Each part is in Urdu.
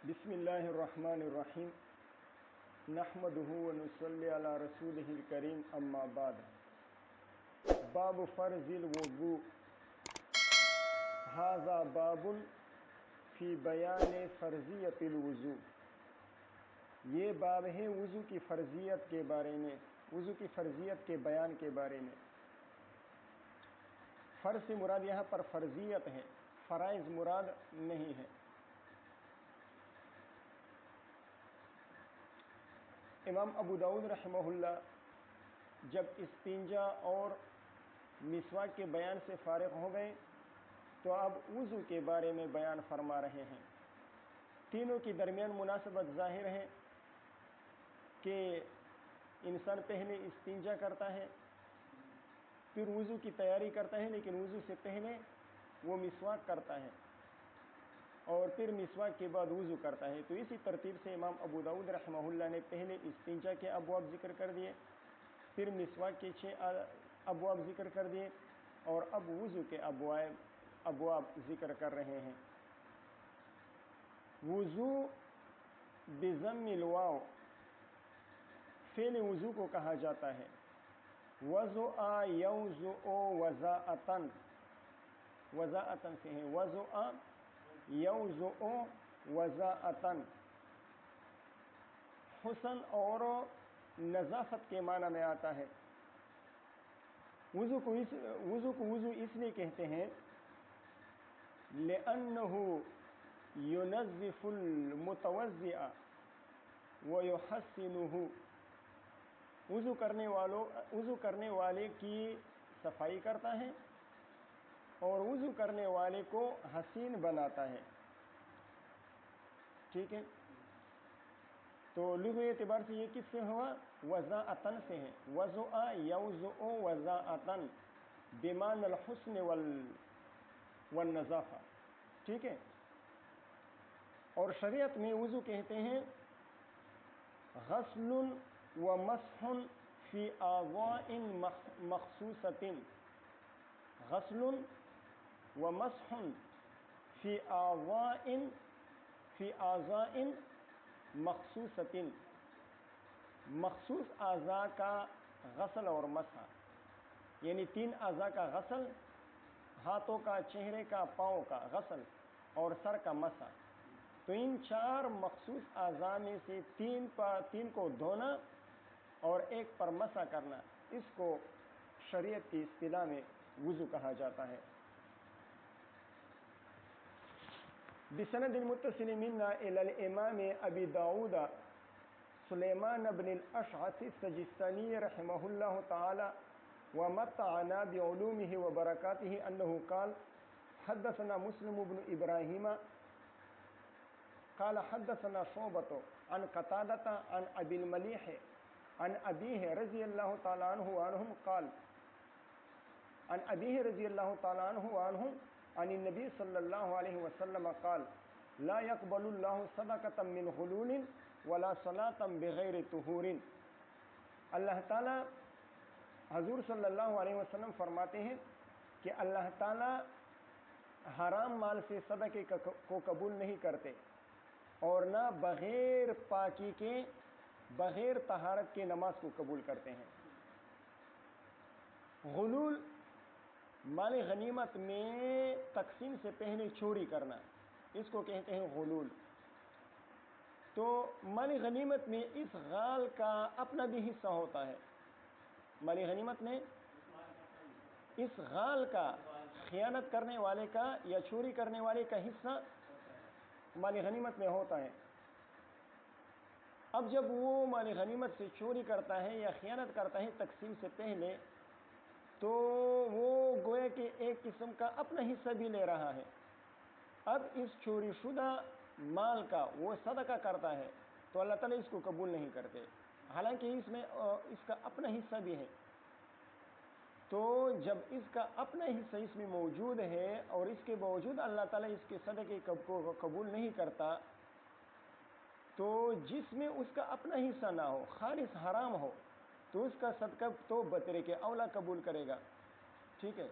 بسم اللہ الرحمن الرحیم نحمدہ ونصلی علی رسولہ الکریم اما بعد باب فرض الوضوء ھذا باب فی بیان فرضیت الوضوء، یہ باب ہے وضو کی فرضیت کے بارے میں، وضو کی فرضیت کے بیان کے بارے میں۔ فرض سے مراد یہاں پر فرضیت ہے، فرائض مراد نہیں ہے۔ امام ابو داؤد رحمہ اللہ جب استنجا اور مسواک کے بیان سے فارغ ہو گئے تو اب وضو کے بارے میں بیان فرما رہے ہیں۔ تینوں کے درمیان مناسبت ظاہر ہے کہ انسان پہلے استنجا کرتا ہے، پھر وضو کی تیاری کرتا ہے، لیکن وضو سے پہلے وہ مسواک کرتا ہے اور پھر مسواک کے بعد وضو کرتا ہے۔ تو اسی ترتیب سے امام ابو داؤد رحمہ اللہ نے پہلے استنجا کے ابواب ذکر کر دیے، پھر مسواک کے 6 ابواب ذکر کر دیے اور اب وضو کے ابواب ذکر کر رہے ہیں۔ وضو بضم الواو فعل وضو کو کہا جاتا ہے۔ وضوء یوضع وضاءۃ، وضاءۃ سے ہے، وضوء یوضع وضاءۃ، حسن اور نظافت کے معنی میں آتا ہے۔ وضو کو وضو اس لیے کہتے ہیں لِأَنَّهُ يُنَظِّفُ الْمُتَوَضِّئَ وَيُحَسِّنُهُ، وضو کرنے والے کی صفائی کرتا ہے اور وضو کرنے والے کو حسین بناتا ہے۔ ٹھیک ہے، تو لغوی اعتبار سے یہ کس سے ہوا؟ وضاءۃ سے ہے۔ وضوء یوضع وضاءۃ بمعنی الحسن والنظافہ۔ ٹھیک ہے، اور شریعت میں وضو کہتے ہیں غسل و مسح فی اعضاء مخصوصۃ، غسل و مسح فی اعضاء مخصوصۃ، مخصوص اعضاء کا غسل اور مسح، یعنی 3 اعضاء کا غسل، ہاتھوں کا، چہرے کا، پاؤں کا غسل اور سر کا مسح۔ تو ان 4 مخصوص اعضاء میں سے 3 کو دھونا اور 1 پر مسح کرنا، اس کو شریعت کی اصطلاح میں وضو کہا جاتا ہے۔ بسند المتصل منا الى الامام ابی داؤد سلیمان بن الاشعث السجستانی رحمہ اللہ تعالی ومتعنا بعلومه وبرکاته انه قال حدثنا مسلم بن ابراہیم قال حدثنا شعبة عن قتادة عن ابی الملیح عن ابیہ رضی اللہ تعالی عنہ وعنہم قال عن ابیہ رضی اللہ تعالی عنہ وعنہم عن النبی صلی اللہ علیہ وسلم قال لا يقبل اللہ صدقة من غلول ولا صلاة بغیر طہور۔ اللہ تعالی، حضور صلی اللہ علیہ وسلم فرماتے ہیں کہ اللہ تعالی حرام مال سے صدقے کو قبول نہیں کرتے اور نہ بغیر پاکی کے، بغیر طہارت کے نماز کو قبول کرتے ہیں۔ غلول مال غنیمت میں تقسیم سے پہلے چوری کرنا، اس کو کہتے ہیں غلول۔ تو مال غنیمت میں اس غال کا اپنا بھی حصہ ہوتا ہے۔ مال غنیمت میں اس غال کا، خیانت کرنے والے کا یا چوری کرنے والے کا حصہ مال غنیمت میں ہوتا ہے۔ اب جب وہ مال غنیمت سے چوری کرتا ہے یا خیانت کرتا ہے تقسیم سے پہلے، تو وہ گویا کہ ایک قسم کا اپنا حصہ بھی لے رہا ہے۔ اب اس چوری شدہ مال کا وہ صدقہ کرتا ہے تو اللہ تعالیٰ اس کو قبول نہیں کرتے، حالانکہ اس میں اس کا اپنا حصہ بھی ہے۔ تو جب اس کا اپنا حصہ اس میں موجود ہے اور اس کے باوجود اللہ تعالیٰ اس کے صدقے کو قبول نہیں کرتا، تو جس میں اس کا اپنا حصہ نہ ہو، خالص حرام ہو، تو اس کا صدقہ تو بطریق اولا قبول کرے گا۔ ٹھیک ہے،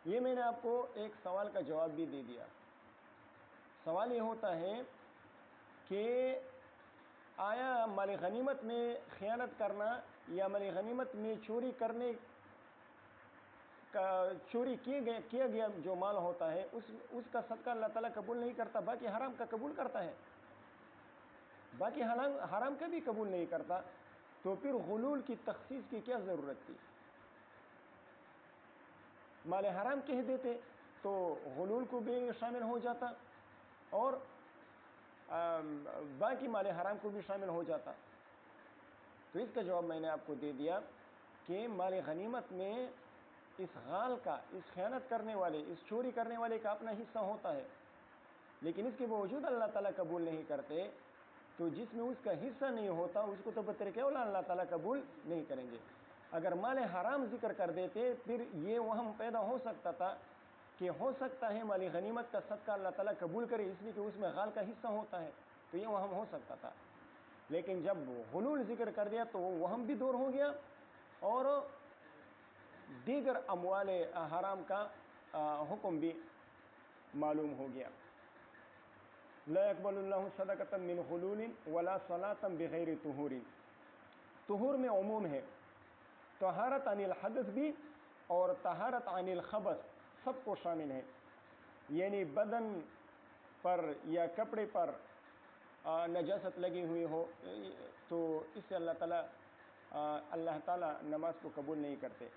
یہ میں نے آپ کو ایک سوال کا جواب بھی دے دیا۔ سوال یہ ہوتا ہے کہ آیا مال غنیمت میں خیانت کرنا یا مال غنیمت میں چوری کرنے کا چوری کیا گیا جو مال ہوتا ہے اس کا صدقہ اللہ تعالیٰ قبول نہیں کرتا، باقی حرام کا قبول کرتا ہے، باقی حرام کا بھی قبول نہیں کرتا، تو پھر غلول کی تخصیص کی کیا ضرورت تھی؟ مال حرام کہہ دیتے تو غلول کو بھی شامل ہو جاتا اور باقی مال حرام کو بھی شامل ہو جاتا۔ تو اس کا جواب میں نے آپ کو دے دیا کہ مال غنیمت میں اس غال کا، اس خیانت کرنے والے، اس چوری کرنے والے کا اپنا حصہ ہوتا ہے، لیکن اس کے باوجود اللہ تعالیٰ قبول نہیں کرتے، تو جس میں اس کا حصہ نہیں ہوتا اس کو تو بطریقہ اولا اللہ تعالیٰ قبول نہیں کریں گے۔ اگر مال حرام ذکر کر دیتے پھر یہ وہم پیدا ہو سکتا تھا کہ ہو سکتا ہے مال غنیمت کا صدقہ اللہ تعالیٰ قبول کرے اس لیے کہ اس میں غال کا حصہ ہوتا ہے، تو یہ وہم ہو سکتا تھا، لیکن جب غلول ذکر کر دیا تو وہ وہم بھی دور ہو گیا اور دیگر اموال حرام کا حکم بھی معلوم ہو گیا۔ لا يقبل اللہ صدقۃ من غلول ولا صلاۃ بغیر طہور۔ طہور میں عموم ہے، طہارت عن الحدث بھی اور طہارت عن الخبث سب کو شامل ہے، یعنی بدن پر یا کپڑے پر نجاست لگی ہوئی ہو تو اس سے اللہ تعالیٰ نماز کو قبول نہیں کرتے۔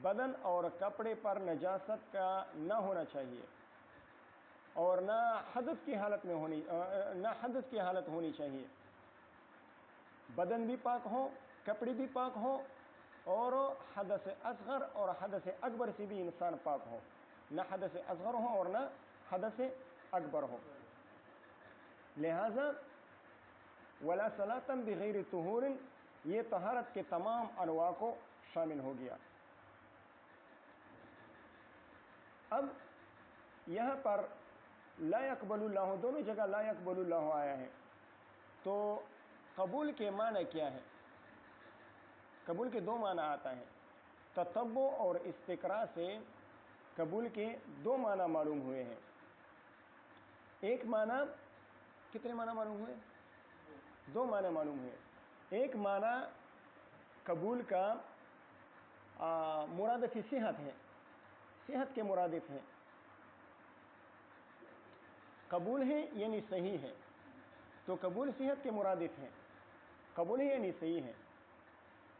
بدن اور کپڑے پر نجاست کا نہ ہونا چاہیے اور نہ حدث کی حالت ہونی چاہیے، بدن بھی پاک ہو، کپڑے بھی پاک ہو اور حدث اصغر اور حدث اکبر سے بھی انسان پاک ہو، نہ حدث اصغر ہو اور نہ حدث اکبر ہو۔ لہذا ولا صلاۃ بغیر طہور یہ طہارت کے تمام انواع کو شامل ہو گیا۔ اب یہاں پر لا يقبل اللہ، دونوں جگہ لا يقبل اللہ آیا ہے، تو قبول کے معنی کیا ہے؟ قبول کے دو معنی آتا ہے، تتبع اور استقراء سے قبول کے دو معنی معلوم ہوئے ہیں۔ ایک معنی، کتنے معنی معلوم ہوئے؟ دو معنی معلوم ہوئے۔ ایک معنی قبول کا مرادف صحت ہے، صحت کے مرادف ہے، قبول ہے یعنی صحیح ہے، تو قبول صحت کے مرادف ہے، قبول ہے یعنی صحیح ہے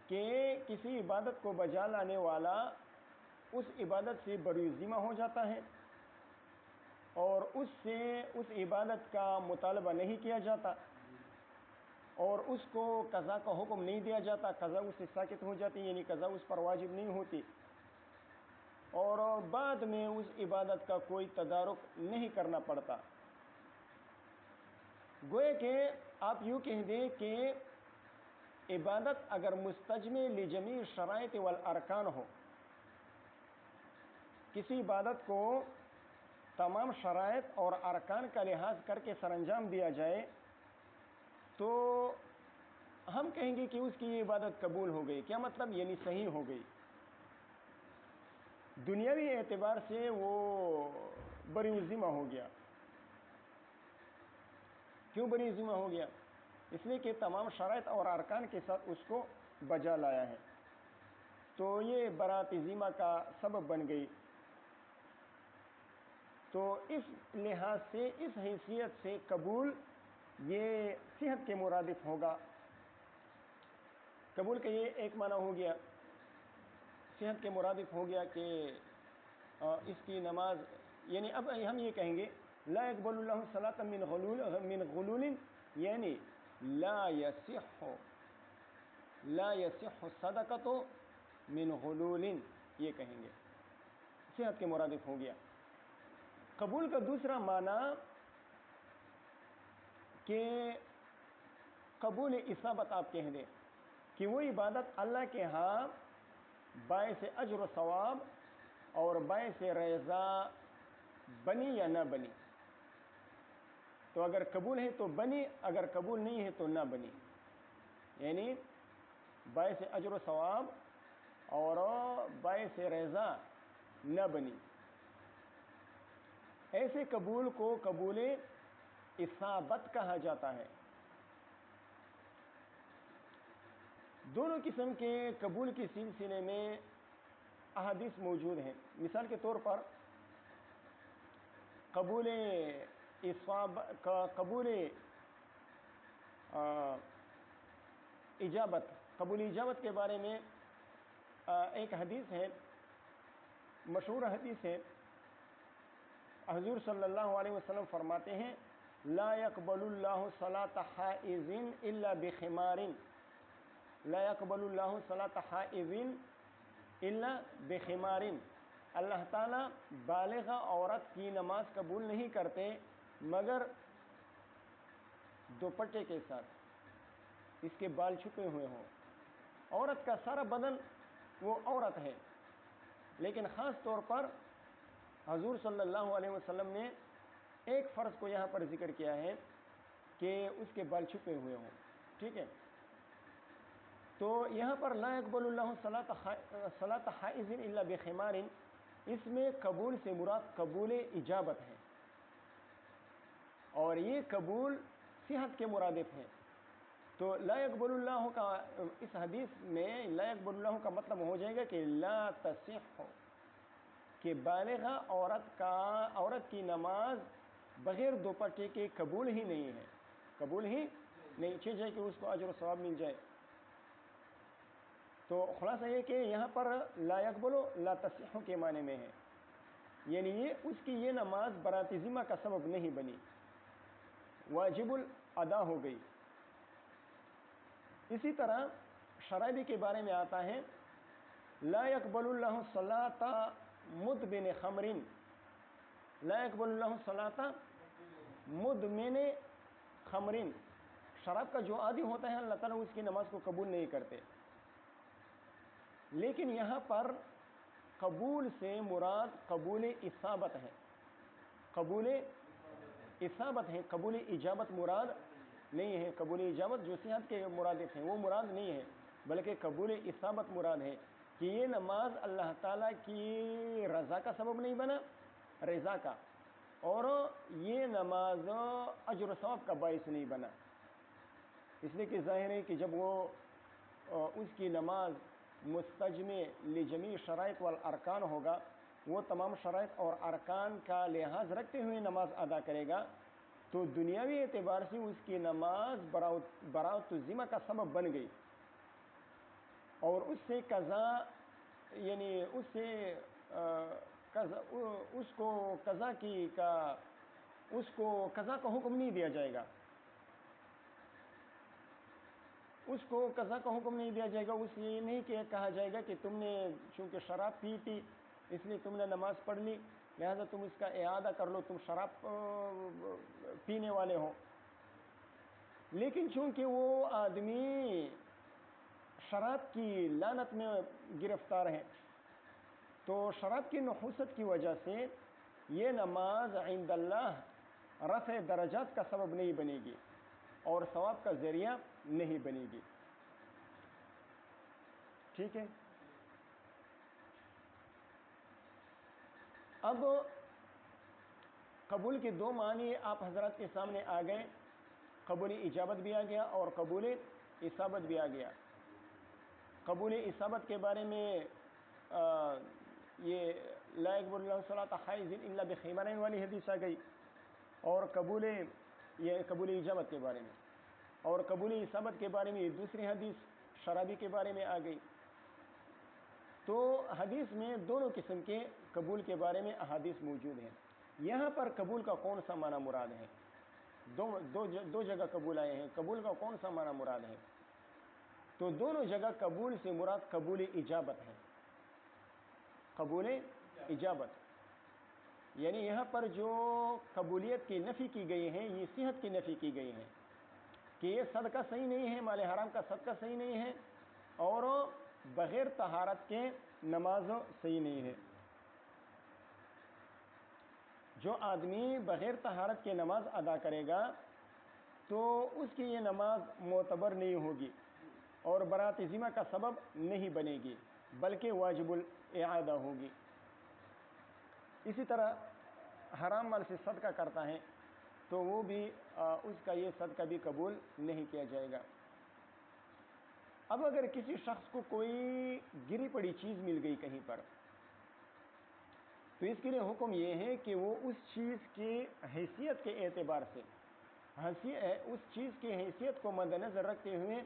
کہ کسی عبادت کو بجا لانے والا اس عبادت سے بری ذمہ ہو جاتا ہے اور اس سے اس عبادت کا مطالبہ نہیں کیا جاتا اور اس کو قضا کا حکم نہیں دیا جاتا، قضا اس سے ساقط ہو جاتی، یعنی قضا اس پر واجب نہیں ہوتی اور بعد میں اس عبادت کا کوئی تدارک نہیں کرنا پڑتا۔ گویا کہ آپ یوں کہہ دیں کہ عبادت اگر مستجمع لجمیع شرائط والارکان ہو، کسی عبادت کو تمام شرائط اور ارکان کا لحاظ کر کے سر انجام دیا جائے تو ہم کہیں گے کہ اس کی یہ عبادت قبول ہو گئی۔ کیا مطلب؟ یعنی صحیح ہو گئی، دنیاوی اعتبار سے وہ بری ذمہ ہو گیا۔ کیوں بری ذمہ ہو گیا؟ اس لیے کہ تمام شرائط اور ارکان کے ساتھ اس کو بجا لایا ہے، تو یہ برات ذمہ کا سبب بن گئی۔ تو اس لحاظ سے، اس حیثیت سے قبول یہ صحت کے مرادف ہوگا۔ قبول کا یہ ایک معنی ہو گیا، صحت کے مرادف ہو گیا کہ اس کی نماز، یعنی اب ہم یہ کہیں گے لا يقبل اللہ صلاۃ من غلول یعنی لا يصح صدقۃ من غلول، یہ کہیں گے، صحت کے مرادف ہو گیا۔ قبول کا دوسرا معنی کہ قبول اصابت آپ کہہ دیں کہ وہ عبادت اللہ کے ہاں باعث اجر و ثواب اور باعث رضا بنی یا نہ بنی، تو اگر قبول ہے تو بنی، اگر قبول نہیں ہے تو نہ بنی، یعنی باعث اجر و ثواب اور باعث رضا نہ بنی۔ ایسے قبول کو قبول اصابت کہا جاتا ہے۔ دونوں قسم کے قبول کے سلسلے میں احادیث موجود ہیں۔ مثال کے طور پر قبول اجابت کے بارے میں ایک حدیث ہے، مشہور حدیث ہے۔ حضور صلی اللہ علیہ وسلم فرماتے ہیں لا يقبل اللہ صلاۃ حائض الا بخمار، لا يقبل اللہ صلاۃ حائض الا بخمار، اللہ تعالیٰ بالغ عورت کی نماز قبول نہیں کرتے مگر دوپٹے کے ساتھ، اس کے بال چھپے ہوئے ہوں۔ عورت کا سارا بدن وہ عورت ہے، لیکن خاص طور پر حضور صلی اللہ علیہ وسلم نے ایک فرض کو یہاں پر ذکر کیا ہے کہ اس کے بال چھپے ہوئے ہوں، ٹھیک ہے۔ تو یہاں پر لا يقبل اللہ صلاۃ حائض الا بخمار، اس میں قبول سے مراد قبول اجابت ہے، اور یہ قبول صحت کے مرادف ہے۔ تو لا يقبل اللہ کا اس حدیث میں لا يقبل اللہ کا مطلب ہو جائے گا کہ لا تصح، کہ بالغہ عورت کی نماز بغیر دوپٹے کے قبول ہی نہیں ہے، قبول ہی نہیں چاہیے جائے کہ اس کو اجر و ثواب مل جائے۔ تو خلاصہ یہ کہ یہاں پر لا يقبل لا تصح کے معنی میں ہے، یعنی اس کی یہ نماز برات ذمہ کا سبب نہیں بنی، واجب الادا ہو گئی۔ اسی طرح شرابی کے بارے میں آتا ہے لا يقبل اللہ صلاۃ مدمن خمر، لا يقبل اللہ صلاۃ مدمن خمر، شراب کا جو عادی ہوتا ہے اللہ تعالیٰ اس کی نماز کو قبول نہیں کرتے۔ لیکن یہاں پر قبول سے مراد قبول اصابت ہے، قبول اصابت ہے، قبول اجابت مراد نہیں ہے۔ قبول اجابت جو صحت کے مرادف ہیں وہ مراد نہیں ہے، بلکہ قبول اصابت مراد ہے کہ یہ نماز اللہ تعالیٰ کی رضا کا سبب نہیں بنا، رضا کا، اور یہ نماز اجر و ثواب کا باعث نہیں بنا، اس لیے کہ ظاہر ہے کہ جب وہ اس کی نماز مستجمع لجمیع شرائط والارکان ہوگا، وہ تمام شرائط اور ارکان کا لحاظ رکھتے ہوئے نماز ادا کرے گا، تو دنیاوی اعتبار سے اس کی نماز براءت الذمہ کا سبب بن گئی، اور اس سے قضا، یعنی اس کو قضا کا حکم نہیں دیا جائے گا، اس کو قضا کا حکم نہیں دیا جائے گا، اس یہ نہیں کہ کہا جائے گا کہ تم نے چونکہ شراب پی تھی اس لیے تم نے نماز پڑھ لی لہذا تم اس کا اعادہ کر لو، تم شراب پینے والے ہو۔ لیکن چونکہ وہ آدمی شراب کی لعنت میں گرفتار ہے، تو شراب کی نحوست کی وجہ سے یہ نماز عند اللہ رفع درجات کا سبب نہیں بنے گی اور ثواب کا ذریعہ نہیں بنے گی، ٹھیک ہے۔ اب قبول کے دو معنی آپ حضرات کے سامنے آ گئے، قبول اجابت بھی آ گیا اور قبول اصابت بھی آ گیا۔ قبول اصابت کے بارے میں یہ لا يقبل اللہ صلاۃ حائض الا بخمار والی حدیث آ گئی، اور قبول اجابت کے بارے میں، اور قبول اصابت کے بارے میں یہ دوسری حدیث شرابی کے بارے میں آ گئی۔ تو حدیث میں دونوں قسم کے قبول کے بارے میں احادیث موجود ہیں۔ یہاں پر قبول کا کون سا معنی مراد ہے؟ دو جگہ قبول آئے ہیں، قبول کا کون سا معنی مراد ہے؟ تو دونوں جگہ قبول سے مراد قبول اجابت ہے، قبول اجابت، یعنی یہاں پر جو قبولیت کی نفی کی گئی ہے یہ صحت کی نفی کی گئی ہے کہ یہ صدقہ صحیح نہیں ہے، مال حرام کا صدقہ صحیح نہیں ہے، اور بغیر طہارت کے نماز صحیح نہیں ہے۔ جو آدمی بغیر طہارت کے نماز ادا کرے گا تو اس کی یہ نماز معتبر نہیں ہوگی اور برات ذمہ کا سبب نہیں بنے گی بلکہ واجب الاعادہ ہوگی۔ اسی طرح حرام مال سے صدقہ کرتا ہے تو وہ بھی اس کا یہ صدقہ بھی قبول نہیں کیا جائے گا۔ اب اگر کسی شخص کو کوئی گری پڑی چیز مل گئی کہیں پر، تو اس کے لیے حکم یہ ہے کہ وہ اس چیز کی حیثیت کے اعتبار سے اس چیز کی حیثیت کو مد نظر رکھتے ہوئے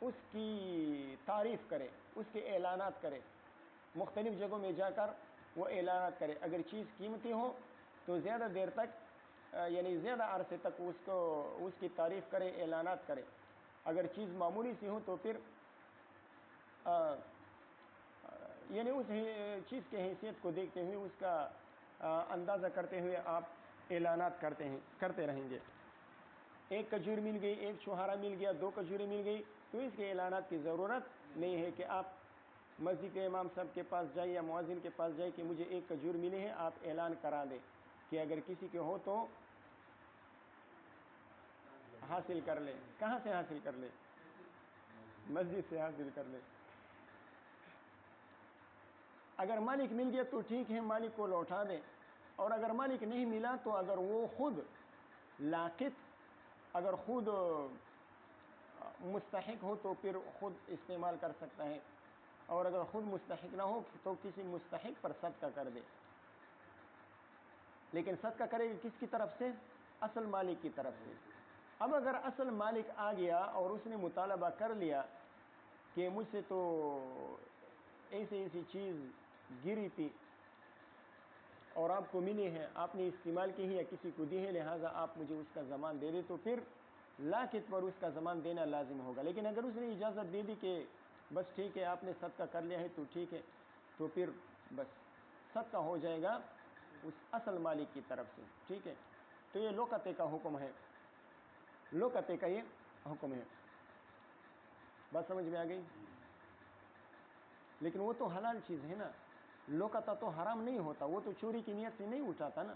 اس کی تعریف کرے، اس کے اعلانات کرے، مختلف جگہوں میں جا کر وہ اعلانات کرے۔ اگر چیز قیمتی ہو تو زیادہ دیر تک یعنی زیادہ عرصے تک اس کی تعریف کرے، اعلانات کرے۔ اگر چیز معمولی سی ہو تو پھر یعنی اس چیز کی حیثیت کو دیکھتے ہوئے اس کا اندازہ کرتے ہوئے آپ اعلانات کرتے رہیں گے۔ ایک کھجور مل گئی، ایک چھوہارا مل گیا، 2 کھجوریں مل گئی، تو اس کے اعلانات کی ضرورت نہیں ہے کہ آپ مسجد کے امام صاحب کے پاس جائیں یا مؤذن کے پاس جائیں کہ مجھے 1 کھجور ملی ہے، آپ اعلان کرا دیں کہ اگر کسی کے ہو تو حاصل کر لے۔ کہاں سے حاصل کر لے؟ مسجد سے حاصل کر لے۔ اگر مالک مل گیا تو ٹھیک ہے، مالک کو لوٹا دیں، اور اگر مالک نہیں ملا تو اگر وہ خود لاقط اگر خود مستحق ہو تو پھر خود استعمال کر سکتا ہے، اور اگر خود مستحق نہ ہو تو کسی مستحق پر صدقہ کر دے۔ لیکن صدقہ کرے گا کس کی طرف سے؟ اصل مالک کی طرف سے۔ اب اگر اصل مالک آ گیا اور اس نے مطالبہ کر لیا کہ مجھ سے تو ایسی چیز گری تھی اور آپ کو ملی ہے، آپ نے استعمال کی ہے یا کسی کو دی ہے، لہٰذا آپ مجھے اس کا ضمان دے دیں، تو پھر لاقط پر اس کا ضمان دینا لازم ہوگا۔ لیکن اگر اس نے اجازت دے دی کہ بس ٹھیک ہے آپ نے صدقہ کر لیا ہے تو ٹھیک ہے، تو پھر بس صدقہ ہو جائے گا اس اصل مالک کی طرف سے، ٹھیک ہے۔ تو یہ لوقطے کا حکم ہے، لوقطے کا یہ حکم ہے۔ بات سمجھ میں آ گئی؟ لیکن وہ تو حلال چیز ہے نا، لوقطہ تو حرام نہیں ہوتا، وہ تو چوری کی نیت سے نہیں اٹھاتا نا،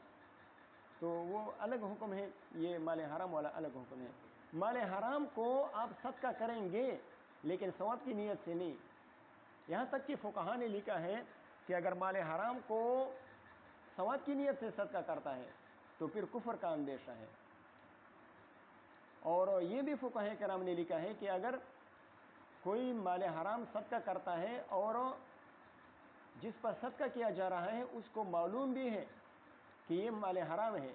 تو وہ الگ حکم ہے، یہ مال حرام والا الگ حکم ہے۔ مال حرام کو آپ صدقہ کریں گے لیکن ثواب کی نیت سے نہیں۔ یہاں تک کہ فقہا نے لکھا ہے کہ اگر مال حرام کو ثواب کی نیت سے صدقہ کرتا ہے تو پھر کفر کا اندیشہ ہے۔ اور یہ بھی فقہاء کرام نے لکھا ہے کہ اگر کوئی مال حرام صدقہ کرتا ہے اور جس پر صدقہ کیا جا رہا ہے اس کو معلوم بھی ہے کہ یہ مال حرام ہے،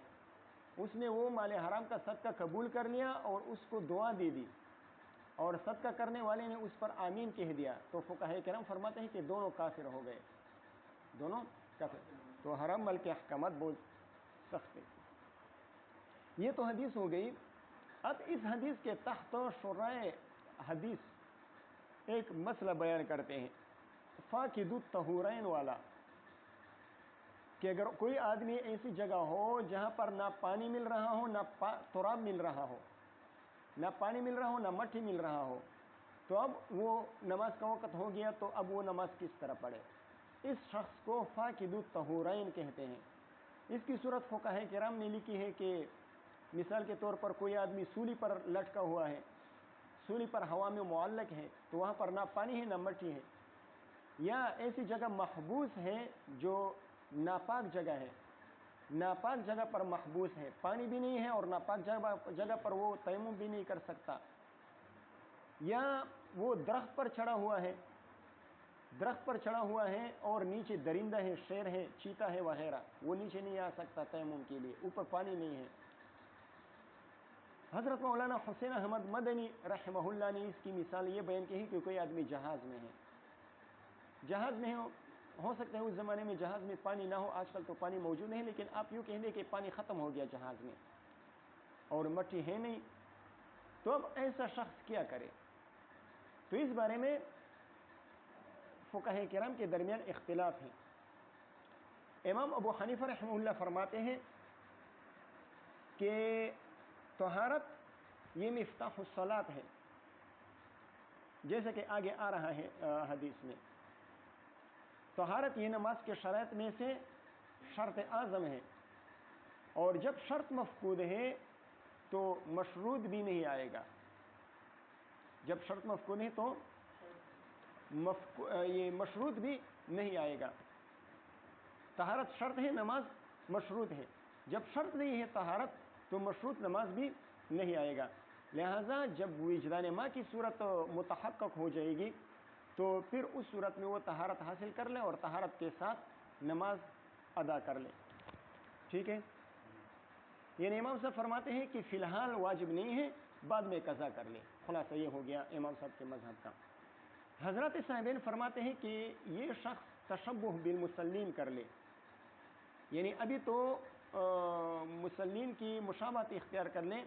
اس نے وہ مال حرام کا صدقہ قبول کر لیا اور اس کو دعا دے دی، اور صدقہ کرنے والے نے اس پر آمین کہہ دیا، تو فقہاء کرام فرماتے ہیں کہ دونوں کافر ہو گئے، دونوں کافر۔ تو حرام مال کے احکامات بہت سخت ہیں۔ یہ تو حدیث ہو گئی۔ اب اس حدیث کے تحت شرائع حدیث ایک مسئلہ بیان کرتے ہیں، فاقد الطہورین والا، کہ اگر کوئی آدمی ایسی جگہ ہو جہاں پر نہ پانی مل رہا ہو، نہ تراب مل رہا ہو، نہ پانی مل رہا ہو، نہ مٹی مل رہا ہو، تو اب وہ نماز کا وقت ہو گیا، تو اب وہ نماز کس طرح پڑھے؟ اس شخص کو فاقد الطہورین کہتے ہیں۔ اس کی صورت فقہاء کرام نے لکھی ہے کہ مثال کے طور پر کوئی آدمی سولی پر لٹکا ہوا ہے، سولی پر ہوا میں معلق ہے، تو وہاں پر نہ پانی ہے نہ مٹی ہے، یا ایسی جگہ محبوس ہے جو ناپاک جگہ ہے، ناپاک جگہ پر محبوس ہے، پانی بھی نہیں ہے اور ناپاک جگہ پر وہ تیمم بھی نہیں کر سکتا، یا وہ درخت پر چڑھا ہوا ہے، درخت پر چڑھا ہوا ہے اور نیچے درندہ ہے، شیر ہے، چیتا ہے وغیرہ، وہ نیچے نہیں آ سکتا تیمم کے لیے، اوپر پانی نہیں ہے۔ حضرت مولانا حسین احمد مدنی رحمہ اللہ نے اس کی مثال یہ بیان کی ہے کہ کوئی آدمی جہاز میں ہے، جہاز میں ہو سکتا ہے اس زمانے میں جہاز میں پانی نہ ہو، آج کل تو پانی موجود نہیں، لیکن آپ یوں کہہ دیں کہ پانی ختم ہو گیا جہاز میں اور مٹی ہے نہیں، تو اب ایسا شخص کیا کرے؟ تو اس بارے میں فقہاء کرام کے درمیان اختلاف ہے۔ امام ابو حنیفہ رحمہ اللہ فرماتے ہیں کہ طہارت یہ مفتاح الصلاۃ ہے، جیسے کہ آگے آ رہا ہے حدیث میں، طہارت یہ نماز کے شرائط میں سے شرط اعظم ہے، اور جب شرط مفقود ہے تو مشروط بھی نہیں آئے گا، جب شرط مفقود ہے تو یہ مشروط بھی نہیں آئے گا۔ طہارت شرط ہے، نماز مشروط ہے، جب شرط نہیں ہے طہارت تو مشروط نماز بھی نہیں آئے گا۔ لہٰذا جب وجدان ما کی صورت متحقق ہو جائے گی تو پھر اس صورت میں وہ طہارت حاصل کر لے اور طہارت کے ساتھ نماز ادا کر لے۔ ٹھیک ہے، یعنی امام صاحب فرماتے ہیں کہ فی الحال واجب نہیں ہے، بعد میں قضا کر لے۔ خلاصہ یہ ہو گیا امام صاحب کے مذہب کا۔ حضرات صاحبین فرماتے ہیں کہ یہ شخص تشبہ بالمصلین کر لے، یعنی ابھی تو مصلین کی مشابہت اختیار کر لیں،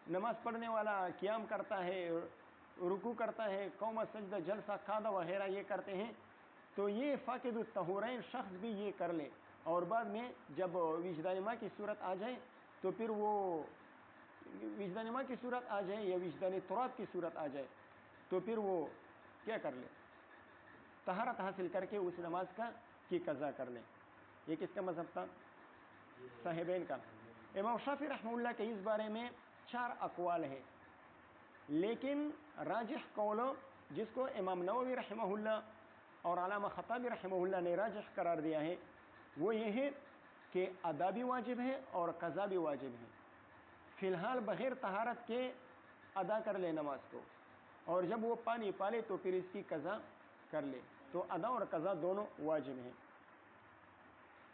نماز پڑھنے والا قیام کرتا ہے، رکوع کرتا ہے، قوم سجدہ جلسہ قعدہ وغیرہ یہ کرتے ہیں، تو یہ فاقد الطہورین شخص بھی یہ کر لے، اور بعد میں جب وجدان ما کی صورت آ جائے تو پھر وہ وجدان ما کی صورت آ جائے یا وجدان تراب کی صورت آ جائے تو پھر وہ کیا کر لے، طہارت حاصل کر کے اس نماز کی قضا کر لیں۔ یہ کس کا مذہب تھا؟ صاحبین کا۔ امام شافعی رحمہ اللہ کے اس بارے میں 4 اقوال ہیں، لیکن راجح قول جس کو امام نووی رحمہ اللہ اور علامہ خطابی رحمہ اللہ نے راجح قرار دیا ہے وہ یہ ہے کہ ادا بھی واجب ہے اور قضا بھی واجب ہے۔ فی الحال بغیر طہارت کے ادا کر لے نماز کو، اور جب وہ پانی پالے تو پھر اس کی قضا کر لے، تو ادا اور قضا دونوں واجب ہیں۔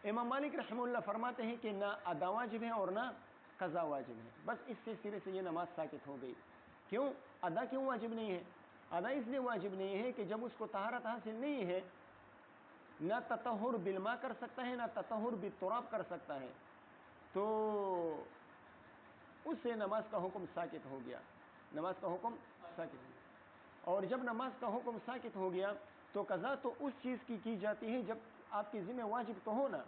امام مالک رحمہ اللہ فرماتے ہیں کہ نہ ادا واجب ہے اور نہ قضا واجب ہے، بس اس سے سرے سے یہ نماز ساقط ہو گئی۔ کیوں ادا کیوں واجب نہیں ہے؟ ادا اس لیے واجب نہیں ہے کہ جب اس کو طہارت حاصل نہیں ہے، نہ تطہر بالماء کر سکتا ہے نہ تطہر بالتراب کر سکتا ہے، تو اس سے نماز کا حکم ساقط ہو گیا، نماز کا حکم ساقط ہو گیا۔ اور جب نماز کا حکم ساقط ہو گیا تو قضا تو اس چیز کی جاتی ہے جب آپ کی ذمہ واجب تو ہو نا،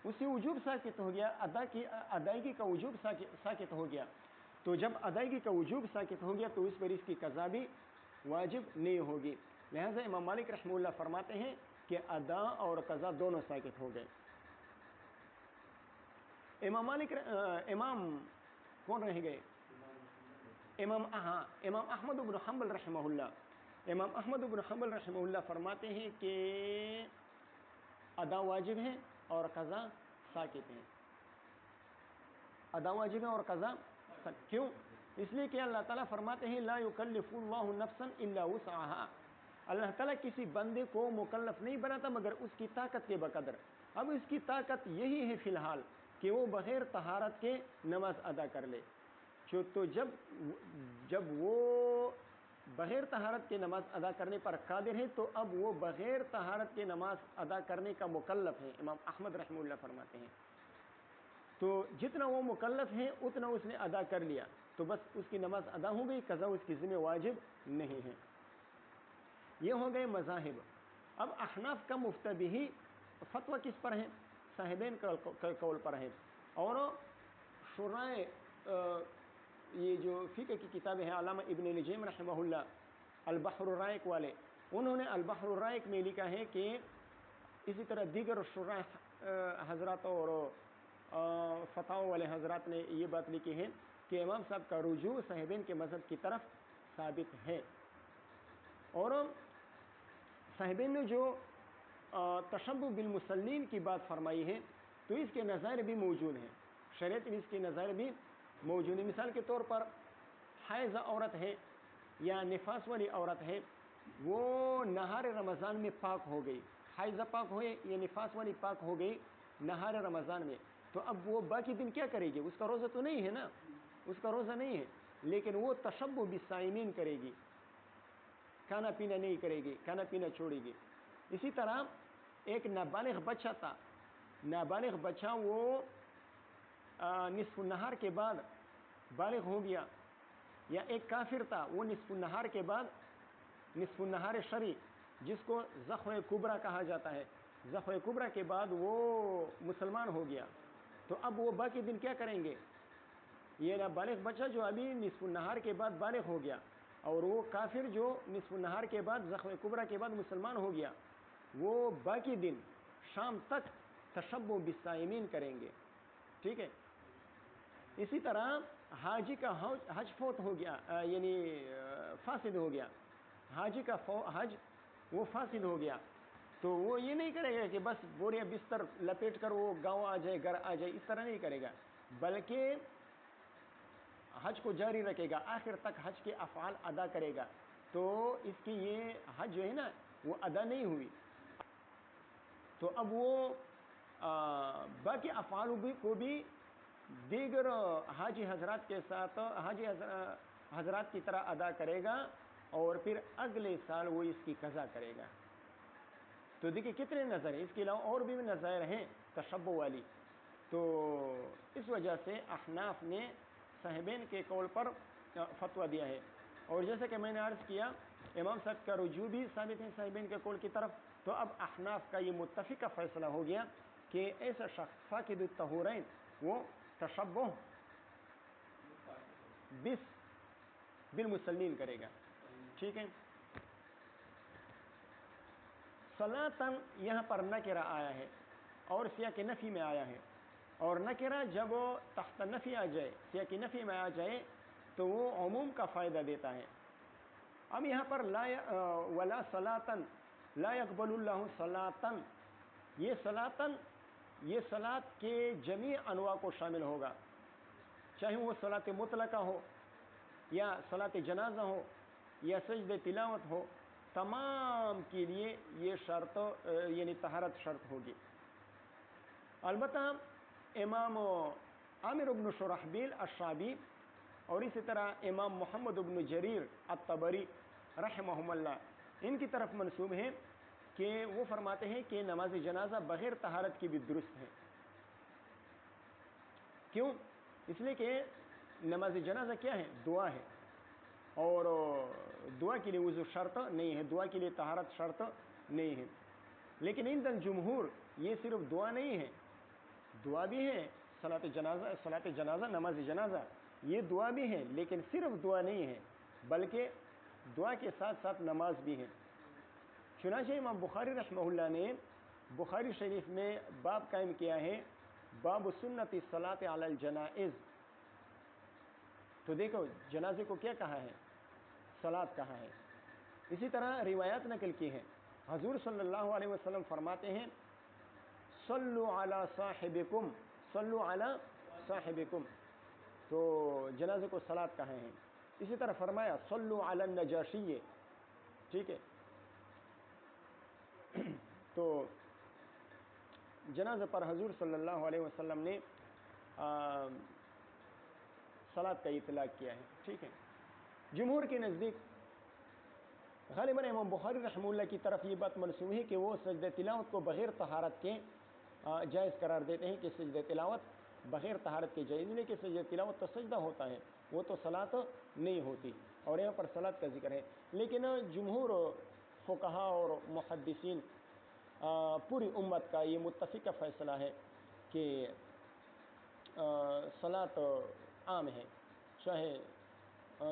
اسی وجوب ساقط ہو گیا، ادائیگی کا وجوب ساقط ہو گیا، تو جب ادائیگی کا وجوب ساقط ہو گیا تو اس پر اس کی قضا بھی واجب نہیں ہوگی۔ لہذا امام مالک رحمہ اللہ فرماتے ہیں کہ ادا اور قضا دونوں ساقط ہو گئے۔ امام کون رہ گئے؟ امام احمد بن حنبل رحمہ اللہ۔ امام احمد بن حنبل رحمہ اللہ فرماتے ہیں کہ ادا واجب ہے اور قضا ساقط ہے، ادا واجب ہے اور قضا ساقط۔ کیوں؟ اس لیے کہ اللہ تعالیٰ فرماتے ہیں لا یکلف اللہ نفسا الا وسعها، اللہ تعالیٰ کسی بندے کو مکلف نہیں بناتا مگر اس کی طاقت کے بقدر۔ اب اس کی طاقت یہی ہے فی الحال کہ وہ بغیر طہارت کے نماز ادا کر لے، تو جب وہ بغیر طہارت کے نماز ادا کرنے پر قادر ہے تو اب وہ بغیر طہارت کے نماز ادا کرنے کا مکلف ہے، امام احمد رحمہ اللہ فرماتے ہیں۔ تو جتنا وہ مکلف ہے اتنا اس نے ادا کر لیا تو بس اس کی نماز ادا ہو گئی، قضا اس کی ذمہ واجب نہیں ہے۔ یہ ہو گئے مذاہب۔ اب احناف کا مفتبی فتویٰ کس پر ہے؟ صاحبین کا قول پر ہے، اور شرائع یہ جو فقہ کی کتابیں ہیں علامہ ابن نجیم رحمہ اللہ البحر الرائق والے، انہوں نے البحر الرائق میں لکھا ہے کہ اسی طرح دیگر شرائع حضرات اور فتاوی والے حضرات نے یہ بات لکھی ہے کہ امام صاحب کا رجوع صاحبین کے مذہب کی طرف ثابت ہے، اور صاحبین نے جو تشبہ بالمصلین کی بات فرمائی ہے تو اس کے نظائر بھی موجود ہیں، شریعت میں اس کے نظائر بھی موجود ہیں۔ مثال کے طور پر حائض عورت ہے یا نفاس والی عورت ہے، وہ نہار رمضان میں پاک ہو گئی، حائضہ پاک ہوئے یا نفاس والی پاک ہو گئی نہار رمضان میں، تو اب وہ باقی دن کیا کرے گی؟ اس کا روزہ تو نہیں ہے نا، اس کا روزہ نہیں ہے، لیکن وہ تشبہ بالصائمین کرے گی، کھانا پینا نہیں کرے گی، کھانا پینا چھوڑے گی۔ اسی طرح ایک نابالغ بچہ تھا، نابالغ بچہ وہ نصف النہار کے بعد بالغ ہو گیا، یا ایک کافر تھا وہ نصف النہار کے بعد، نصف النہار شرعی جس کو زخم کبریٰ کہا جاتا ہے، زخم کبریٰ کے بعد وہ مسلمان ہو گیا، تو اب وہ باقی دن کیا کریں گے؟ یہ نابالغ بچہ جو ابھی نصف النہار کے بعد بالغ ہو گیا، اور وہ کافر جو نصف النہار کے بعد زخم کبریٰ کے بعد مسلمان ہو گیا، وہ باقی دن شام تک تشبہ بالصائمین کریں گے، ٹھیک ہے۔ اسی طرح حاجی کا حج فوت ہو گیا، یعنی فاسد ہو گیا، حاجی کا حج وہ فاسد ہو گیا، تو وہ یہ نہیں کرے گا کہ بس بوریا بستر لپیٹ کر وہ گاؤں آ جائے، گھر آ جائے، اس طرح نہیں کرے گا، بلکہ حج کو جاری رکھے گا، آخر تک حج کے افعال ادا کرے گا، تو اس کی یہ حج جو ہے نا وہ ادا نہیں ہوئی، تو اب وہ باقی افعال کو بھی دیگر حاجی حضرات کے ساتھ حاجی حضرات کی طرح ادا کرے گا، اور پھر اگلے سال وہ اس کی قضا کرے گا۔ تو دیکھیں کتنے نظر ہیں، اس کے علاوہ اور بھی نظائر ہیں تشبہ والی۔ تو اس وجہ سے احناف نے صاحبین کے قول پر فتویٰ دیا ہے، اور جیسا کہ میں نے عرض کیا امام صاحب کا رجوع بھی ثابت ہے صاحبین کے قول کی طرف۔ تو اب احناف کا یہ متفقہ فیصلہ ہو گیا کہ ایسا شخص فاقد الطہورین وہ تشبہ بالمسلمین کرے گا، ٹھیک ہے۔ صلاۃً یہاں پر نکرہ آیا ہے اور سیاق نفی میں آیا ہے، اور نکرہ جب تحت نفی آ جائے، سیاق نفی میں آ جائے تو وہ عموم کا فائدہ دیتا ہے۔ اب یہاں پر ولا صلاۃً لا يقبل اللہ صلاۃً، یہ صلاۃً یہ صلاۃ کے جمیع انواع کو شامل ہوگا، چاہے وہ صلاۃ مطلقہ ہو یا صلاۃ جنازہ ہو یا سجد تلاوت ہو، تمام کے لیے یہ شرط یعنی طہارت شرط ہوگی۔ البتہ امام عامر بن شرحبیل الشعبی اور اسی طرح امام محمد بن جریر الطبری رحمہم اللہ، ان کی طرف منسوب ہے کہ وہ فرماتے ہیں کہ نماز جنازہ بغیر طہارت کی بھی درست ہے۔ کیوں؟ اس لیے کہ نماز جنازہ کیا ہے؟ دعا ہے، اور دعا کے لیے وضو شرط نہیں ہے، دعا کے لیے طہارت شرط نہیں ہے۔ لیکن عند الجمہور یہ صرف دعا نہیں ہے، دعا بھی ہے، صلاۃ جنازہ نماز جنازہ یہ دعا بھی ہے، لیکن صرف دعا نہیں ہے بلکہ دعا کے ساتھ ساتھ نماز بھی ہے۔ چنانچہ امام بخاری رحمہ اللہ نے بخاری شریف میں باب قائم کیا ہے، باب سنت الصلاۃ علی الجنائز۔ تو دیکھو جنازے کو کیا کہا ہے؟ صلاۃ کہا ہے۔ اسی طرح روایات نقل کی ہیں، حضور صلی اللہ علیہ وسلم فرماتے ہیں صلوا علی صاحبکم، صلوا علی صاحبکم، تو جنازے کو صلاۃ کہا ہے۔ اسی طرح فرمایا صلوا علی النجاشی، ٹھیک ہے۔ تو جنازہ پر حضور صلی اللہ علیہ وسلم نے صلاۃ کا اطلاق کیا ہے، ٹھیک ہے۔ جمہور کے نزدیک غالباً امام بخاری رحمہ اللہ کی طرف یہ بات منسوب ہے کہ وہ سجدہ تلاوت کو بغیر طہارت کے جائز قرار دیتے ہیں، کہ سجدہ تلاوت بغیر طہارت کے جائز نہیں، کہ سجدہ تلاوت تو سجدہ ہوتا ہے، وہ تو صلاۃ نہیں ہوتی، اور یہاں پر صلاۃ کا ذکر ہے۔ لیکن جمہور فقہاء اور محدثین پوری امت کا یہ متفقہ فیصلہ ہے کہ صلاۃ عام ہے، چاہے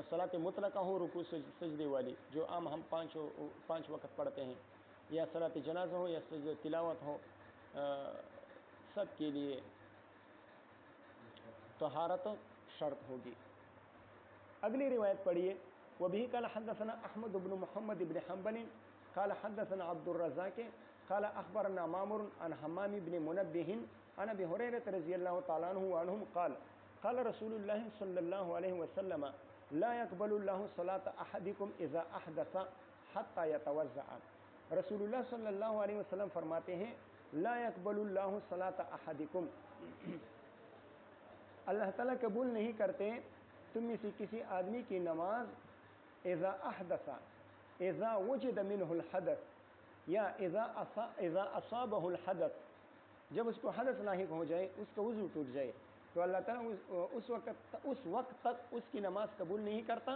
صلاۃ مطلقہ ہو رکوع سجدے والی جو عام ہم پانچ وقت پڑھتے ہیں، یا صلاۃ جنازہ ہو یا سجدہ تلاوت ہو، سب کے لیے طہارت شرط ہوگی۔ اگلی روایت پڑھیے، وبه قال حدثنا احمد بن محمد بن حنبل قال حدثنا عبد الرزاق قال اخبرنا معمر عن حمام بن منبه عن ابي هريره رضي الله تعالى عنه وعنهم قال قال رسول الله صلى الله عليه وسلم لا يقبل الله صلاة احدكم اذا احدث حتى يتوضأ۔ رسول اللہ صلی اللہ علیہ وسلم فرماتے ہیں لا يقبل الله صلاة احدكم، اللہ تعالیٰ قبول نہیں کرتے تم میں سے کسی آدمی کی نماز اذا احدث، اذا وجد منه الحدث، یا اذا اصابه الحدث، جب اس کو حدث لاحق ہو جائے، اس کا وضو ٹوٹ جائے، تو اللہ تعالیٰ اس وقت تک اس کی نماز قبول نہیں کرتا،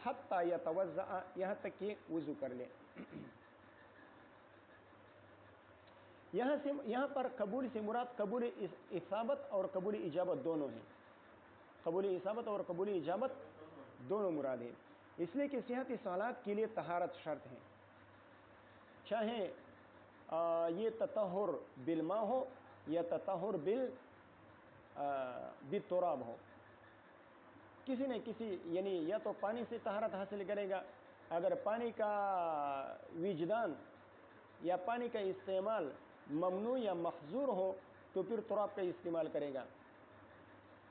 حتی یتوضأ، یہاں تک کہ وضو کر لے۔ یہاں پر قبول سے مراد قبول اصابت اور قبول اجابت دونوں ہیں، قبول اصابت اور قبول اجابت دونوں مراد ہیں، اس لیے کہ صحت صلات کے لیے طہارت شرط ہے، چاہے یہ تطہر بالماء ہو یا تطہر بالتراب ہو، کسی نہ کسی یعنی یا تو پانی سے طہارت حاصل کرے گا، اگر پانی کا وجدان یا پانی کا استعمال ممنوع یا محظور ہو تو پھر تراب کا استعمال کرے گا،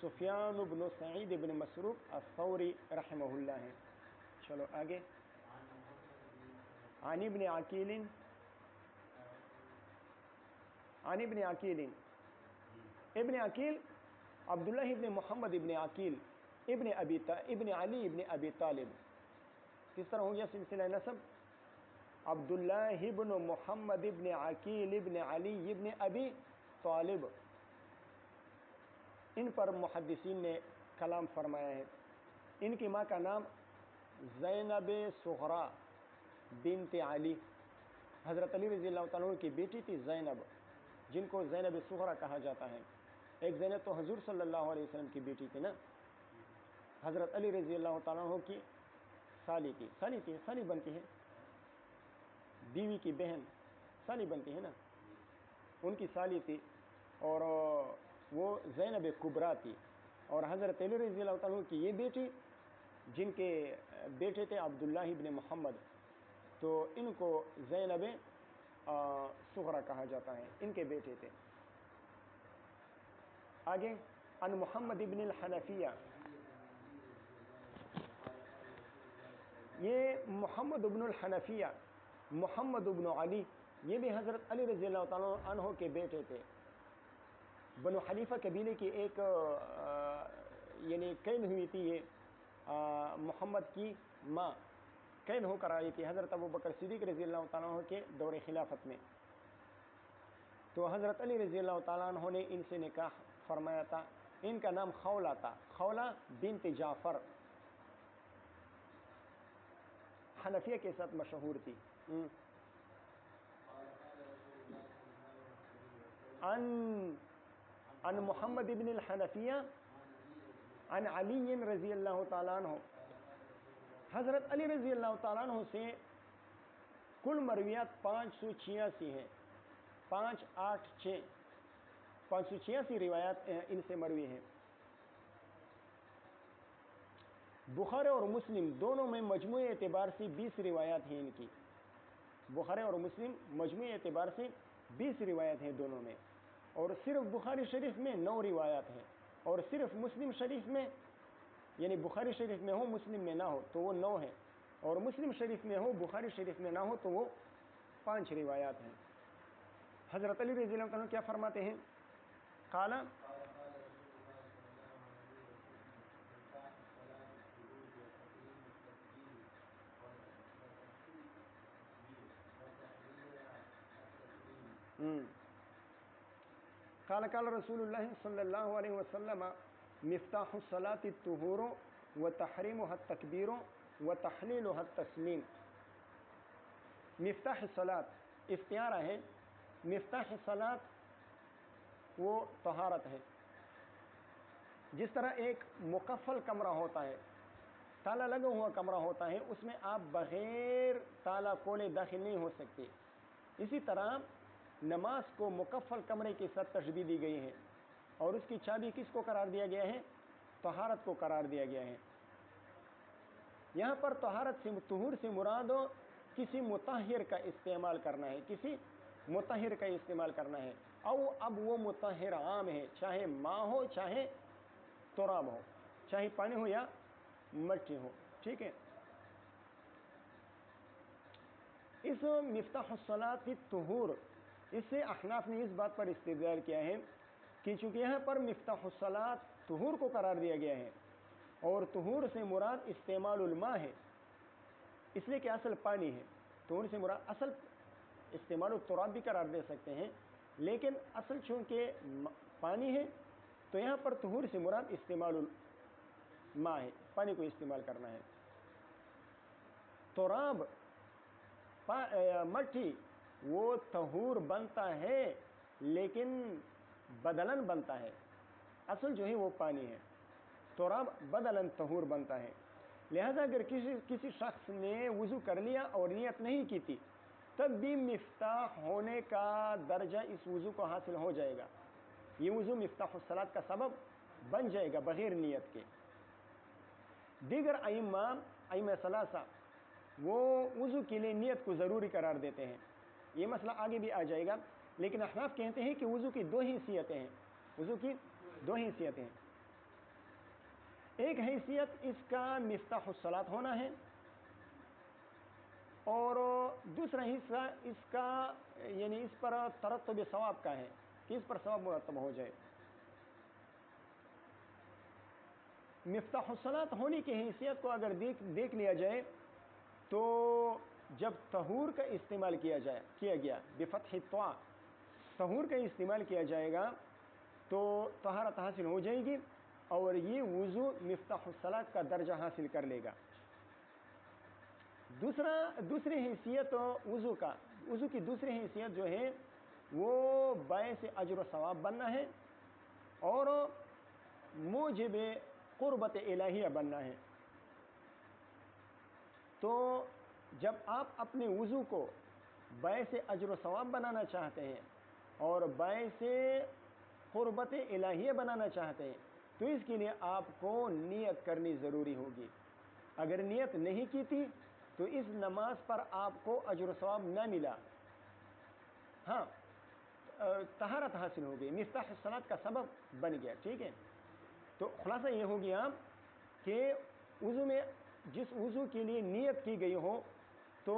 سفیان بن سعید بن مسروق الثوری رحمہ اللہ ہیں. چلو آگے. عن ابن عقیل ابن عقیل عبداللہ ابن محمد ابن عقیل ابن علی ابن ابی طالب. کس طرح ہو گیا سلسلہ نسب؟ عبداللہ ابن محمد ابن عقیل ابن علی ابن ابی طالب. ان پر محدثین نے کلام فرمایا ہے. ان کی ماں کا نام زینب صغرا بنت علی، حضرت علی رضی اللہ تعالیٰ عنہ کی بیٹی تھی زینب، جن کو زینب صغرا کہا جاتا ہے. ایک زینب تو حضور صلی اللہ علیہ وسلم کی بیٹی تھی نا، حضرت علی رضی اللہ تعالیٰ عنہ کی سالی بنتی ہے، بیوی کی بہن سالی بنتی ہے نا، ان کی سالی تھی، اور وہ زینب کبریٰ تھی. اور حضرت علی رضی اللہ تعالیٰ عنہ کی یہ بیٹی، جن کے بیٹے تھے عبداللہ ابن محمد، تو ان کو زینب صغرا کہا جاتا ہے، ان کے بیٹے تھے. آگے. ان محمد ابن الحنفیہ، یہ محمد ابن الحنفیہ محمد ابن علی، یہ بھی حضرت علی رضی اللہ تعالیٰ عنہ کے بیٹے تھے. بنو حنیفہ قبیلے کی ایک یعنی قید ہوئی تھی یہ محمد کی ماں قید ہو کر آئی تھی حضرت ابوبکر صدیق رضی اللہ تعالیٰ عنہ کے دور خلافت میں. تو حضرت علی رضی اللہ تعالیٰ عنہ نے ان سے نکاح فرمایا تھا. ان کا نام خولہ تھا، خولہ بنت جعفر، حنفیہ کے ساتھ مشہور تھی. ان محمد ابن الحنفیہ ان علی رضی اللہ تعالیٰ عنہ، حضرت علی رضی اللہ تعالیٰ عنہ سے کل مرویات 586 ہیں، 586 روایات ان سے مروی ہیں. بخاری اور مسلم دونوں میں مجموعی اعتبار سے 20 روایات ہیں ان کی. بخاری اور مسلم مجموعی اعتبار سے 20 روایات ہیں دونوں میں، اور صرف بخاری شریف میں 9 روایات ہیں، اور صرف مسلم شریف میں، یعنی بخاری شریف میں ہو مسلم میں نہ ہو تو وہ 9 ہیں، اور مسلم شریف میں ہو بخاری شریف میں نہ ہو تو وہ 5 روایات ہیں. حضرت علی رضی اللہ عنہ کیا فرماتے ہیں؟ قال قال رسول اللہ صلی اللہ علیہ وسلم مفتاح الصلاۃ الطہور وتحریمها التکبیر وتحلیلها التسلیم. مفتاح الصلاۃ اختیارہ ہے. مفتاح الصلاۃ وہ طہارت ہے. جس طرح ایک مقفل کمرہ ہوتا ہے، تالا لگا ہوا کمرہ ہوتا ہے، اس میں آپ بغیر تالا کھولے داخل نہیں ہو سکتے، اسی طرح نماز کو مقفل کمرے کے ساتھ تشبیہ دی گئی ہے، اور اس کی چابی کس کو قرار دیا گیا ہے؟ طہارت کو قرار دیا گیا ہے. یہاں پر طہارت سے طہور سے مراد کسی مطہر کا استعمال کرنا ہے، کسی مطہر کا استعمال کرنا ہے. اب وہ مطہر عام ہے، چاہے ماء ہو چاہے تراب ہو، چاہے پانی ہو یا مٹی ہو. ٹھیک ہے. اس مفتاح الصلاۃ الطہور، اس سے احناف نے اس بات پر استدلال کیا ہے کہ چونکہ یہاں پر مفتاح الصلاۃ طہور کو قرار دیا گیا ہے، اور طہور سے مراد استعمال الماء ہے، اس لیے کہ اصل پانی ہے. طہور سے مراد اصل استعمال التراب بھی قرار دے سکتے ہیں، لیکن اصل چونکہ پانی ہے تو یہاں پر طہور سے مراد استعمال الماء ہے، پانی کو استعمال کرنا ہے. تراب مٹی وہ طہور بنتا ہے لیکن بدلن بنتا ہے، اصل جو ہے وہ پانی ہے. تراب بدلن طہور بنتا ہے. لہذا اگر کسی شخص نے وضو کر لیا اور نیت نہیں کی تھی، تب بھی مفتاح ہونے کا درجہ اس وضو کو حاصل ہو جائے گا. یہ وضو مفتاح الصلاۃ کا سبب بن جائے گا بغیر نیت کے. دیگر ائمہ ثلاثہ وہ وضو کے لیے نیت کو ضروری قرار دیتے ہیں، یہ مسئلہ آگے بھی آ جائے گا. لیکن احناف کہتے ہیں کہ وضو کی 2 حیثیتیں ہیں، وضو کی 2 حیثیتیں ہیں. ایک حیثیت اس کا مفتاح الصلاۃ ہونا ہے، اور دوسرا حصہ اس کا یعنی اس پر ترتب ثواب کا ہے کہ اس پر ثواب مرتب ہو جائے۔ مفتاح الصلاۃ ہونے کی حیثیت کو اگر دیکھ لیا جائے تو جب طہور کا استعمال کیا گیا بفتح الطاء، طہور کا استعمال کیا جائے گا تو طہارت حاصل ہو جائے گی، اور یہ وضو مفتاح الصلاۃ کا درجہ حاصل کر لے گا۔ دوسری حیثیت وضو کی دوسری حیثیت جو ہے وہ باعث اجر و ثواب بننا ہے اور موجب قربت الہیہ بننا ہے۔ تو جب آپ اپنے وضو کو باعث اجر و ثواب بنانا چاہتے ہیں اور باعث قربت الہیہ بنانا چاہتے ہیں تو اس کے لیے آپ کو نیت کرنی ضروری ہوگی۔ اگر نیت نہیں کی تھی تو اس نماز پر آپ کو اجر و ثواب نہ ملا، ہاں طہارت حاصل ہو گئی، مفتاح الصلاۃ کا سبب بن گیا، ٹھیک ہے۔ تو خلاصہ یہ ہو گیا کہ وضو میں جس وضو کے لیے نیت کی گئی ہو تو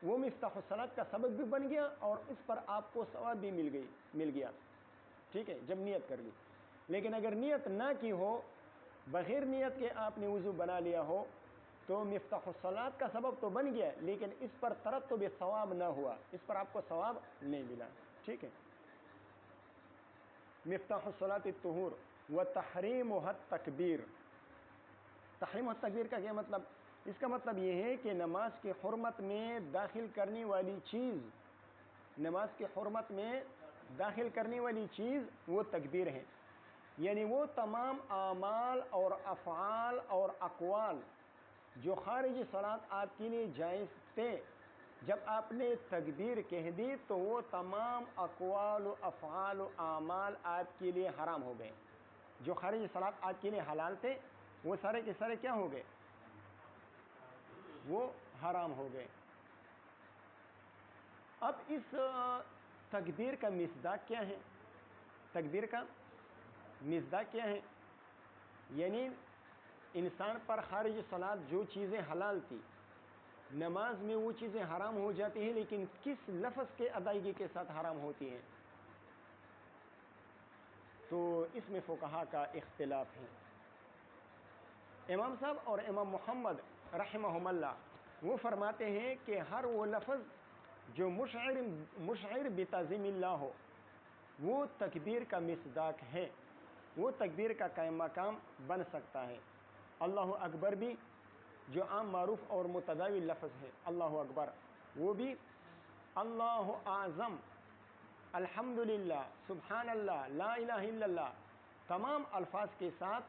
وہ مفتاح الصلاۃ کا سبب بھی بن گیا اور اس پر آپ کو ثواب بھی مل گیا، ٹھیک ہے، جب نیت کر لی۔ لیکن اگر نیت نہ کی ہو، بغیر نیت کے آپ نے وضو بنا لیا ہو تو مفتاح الصلاۃ کا سبب تو بن گیا لیکن اس پر ترتب ثواب نہ ہوا، اس پر آپ کو ثواب نہیں ملا، ٹھیک ہے۔ مفتاح الصلاۃ الطہور وتحریمها التکبیر۔ تحریم التکبیر کا کیا مطلب؟ اس کا مطلب یہ ہے کہ نماز کی حرمت میں داخل کرنے والی چیز وہ تکبیر ہے، یعنی وہ تمام اعمال اور افعال اور اقوال جو خارج صلاۃ آپ کے لیے جائز تھے، جب آپ نے تکبیر کہہ دی تو وہ تمام اقوال و افعال و اعمال آپ کے لیے حرام ہو گئے۔ جو خارج صلاۃ آپ کے لیے حلال تھے وہ سارے کے سارے کیا ہو گئے؟ وہ حرام ہو گئے۔ اب اس تکبیر کا مصداق کیا ہے؟ تکبیر کا مصداق کیا ہے؟ یعنی انسان پر خارج صلاۃ جو چیزیں حلال تھی، نماز میں وہ چیزیں حرام ہو جاتی ہیں لیکن کس لفظ کے ادائیگی کے ساتھ حرام ہوتی ہیں؟ تو اس میں فقہا کا اختلاف ہے۔ امام صاحب اور امام محمد رحمہم اللہ وہ فرماتے ہیں کہ ہر وہ لفظ جو مشعر بتعظیم اللہ ہو وہ تکبیر کا مصداق ہے، وہ تکبیر کا قائم مقام بن سکتا ہے۔ اللہ اکبر بھی جو عام معروف اور متداول لفظ ہے، اللہ اکبر، وہ بھی اللہ اعظم، الحمدللہ، سبحان اللہ، لا الہ الا اللہ، تمام الفاظ کے ساتھ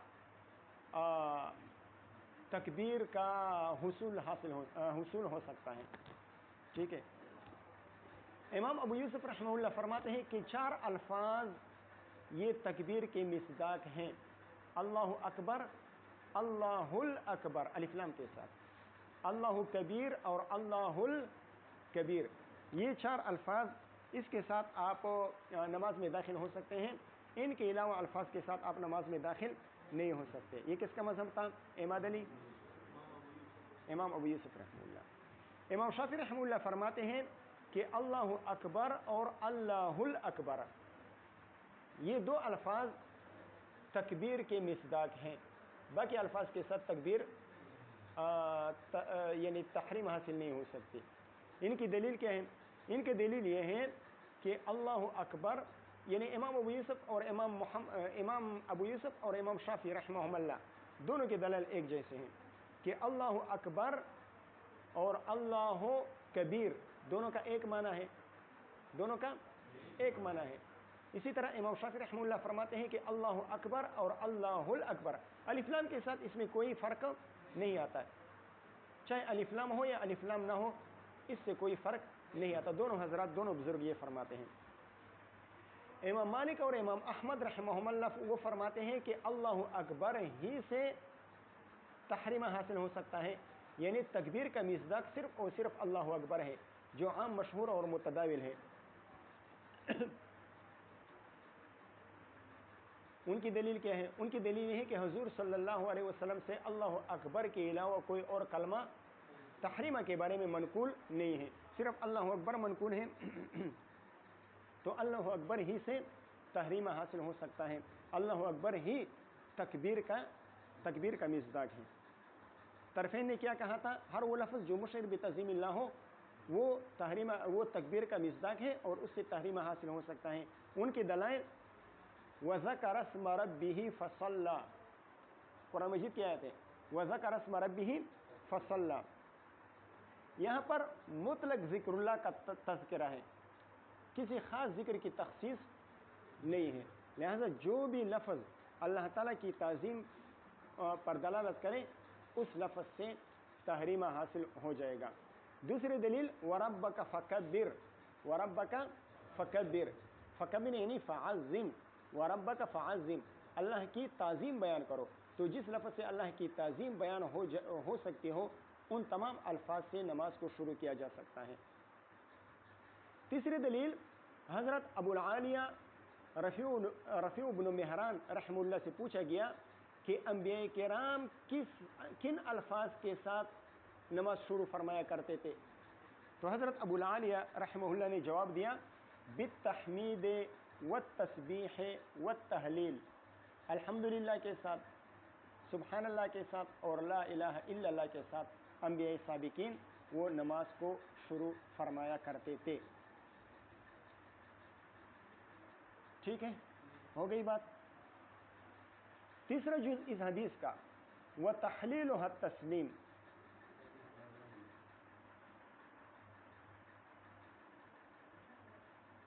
تکبیر کا حصول ہو سکتا ہے، ٹھیک ہے۔ امام ابو یوسف رحمہ اللہ فرماتے ہیں کہ 4 الفاظ یہ تکبیر کے مصداق ہیں، اللہ اکبر، اللہ الاکبر الف لام کے ساتھ، اللہ کبیر اور اللہ الکبیر، یہ 4 الفاظ اس کے ساتھ آپ نماز میں داخل ہو سکتے ہیں، ان کے علاوہ الفاظ کے ساتھ آپ نماز میں داخل نہیں ہو سکتے۔ یہ کس کا مذہب تھا؟ امام علی، امام ابو یوسف رحمہ اللہ۔ امام شافعی رحمہ اللہ فرماتے ہیں کہ اللہ اکبر اور اللہ الاکبر یہ 2 الفاظ تکبیر کے مصداق ہیں، باقی الفاظ کے ساتھ تکبیر یعنی تحریم حاصل نہیں ہو سکتی۔ ان کی دلیل کیا ہے؟ ان کی دلیل یہ ہے کہ اللہ اکبر یعنی امام ابو یوسف اور امام شافعی رحمہم اللہ دونوں کے دلائل ایک جیسے ہیں کہ اللہ اکبر اور اللہ کبیر دونوں کا ایک معنی ہے، دونوں کا ایک معنی ہے۔ اسی طرح امام شافعی رحمہ اللہ فرماتے ہیں کہ اللہ اکبر اور اللہ الاکبر الف لام کے ساتھ اس میں کوئی فرق نہیں آتا، چاہے الف لام ہو یا الف لام نہ ہو، اس سے کوئی فرق نہیں آتا۔ دونوں حضرات، دونوں بزرگ یہ فرماتے ہیں۔ امام مالک اور امام احمد رحمہم اللہ وہ فرماتے ہیں کہ اللہ اکبر ہی سے تحریم حاصل ہو سکتا ہے، یعنی تکبیر کا مصداق صرف اور صرف اللہ اکبر ہے جو عام مشہور اور متداول ہے۔ ان کی دلیل کیا ہے؟ ان کی دلیل یہ ہے کہ حضور صلی اللہ علیہ وسلم سے اللہ اکبر کے علاوہ کوئی اور کلمہ تحریمہ کے بارے میں منقول نہیں ہے، صرف اللہ اکبر منقول ہے۔ تو اللہ اکبر ہی سے تحریمہ حاصل ہو سکتا ہے، اللہ اکبر ہی تکبیر کا مصداق ہے۔ طرفین نے کیا کہا تھا؟ ہر وہ لفظ جو مشعر بتعظیم اللہ ہو وہ تکبیر کا مصداق ہے اور اس سے تحریمہ حاصل ہو سکتا ہے۔ ان کی دلائل وَذَكَرَ اسْمَ رَبِّهِ فَصَلَّى، قرآن مجید کی آیت ہے وَذَكَرَ اسْمَ رَبِّهِ فَصَلَّى، یہاں پر مطلق ذکر اللہ کا تذکرہ ہے، کسی خاص ذکر کی تخصیص نہیں ہے، لہذا جو بھی لفظ اللہ تعالیٰ کی تعظیم پر دلالت کرے اس لفظ سے تحریمہ حاصل ہو جائے گا۔ دوسری دلیل وَرَبَّكَ فَكَبِّرْ، وَرَبَّكَ فَكَبِّرْ، فَكَبِّرْ یعنی فَعَظِّمْ، وَرَبَّكَ فَعَظِّمْ، اللہ کی تعظیم بیان کرو۔ تو جس لفظ سے اللہ کی تعظیم بیان ہو سکتی ہو ان تمام الفاظ سے نماز کو شروع کیا جا سکتا ہے۔ تیسری دلیل حضرت ابو العالیہ رفیع بن مہران رحمہ اللہ سے پوچھا گیا کہ انبیاء کرام کن الفاظ کے ساتھ نماز شروع فرمایا کرتے تھے؟ تو حضرت ابو العالیہ رحمہ اللہ نے جواب دیا بالتحمید والتسبیح والتہلیل، الحمدللہ کے ساتھ، سبحان اللہ کے ساتھ اور لا الہ الا اللہ کے ساتھ انبیاء سابقین وہ نماز کو شروع فرمایا کرتے تھے۔ ٹھیک ہے، ہو گئی بات۔ تیسرا جز اس حدیث کا وَتَحْلِيلُهَا التَّسْلِيم،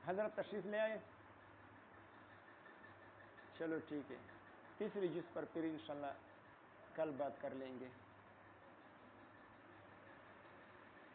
حضرت تشریف لے آئے؟ چلو ٹھیک ہے، تیسری جز پر پھر انشاءاللہ کل بات کر لیں گے۔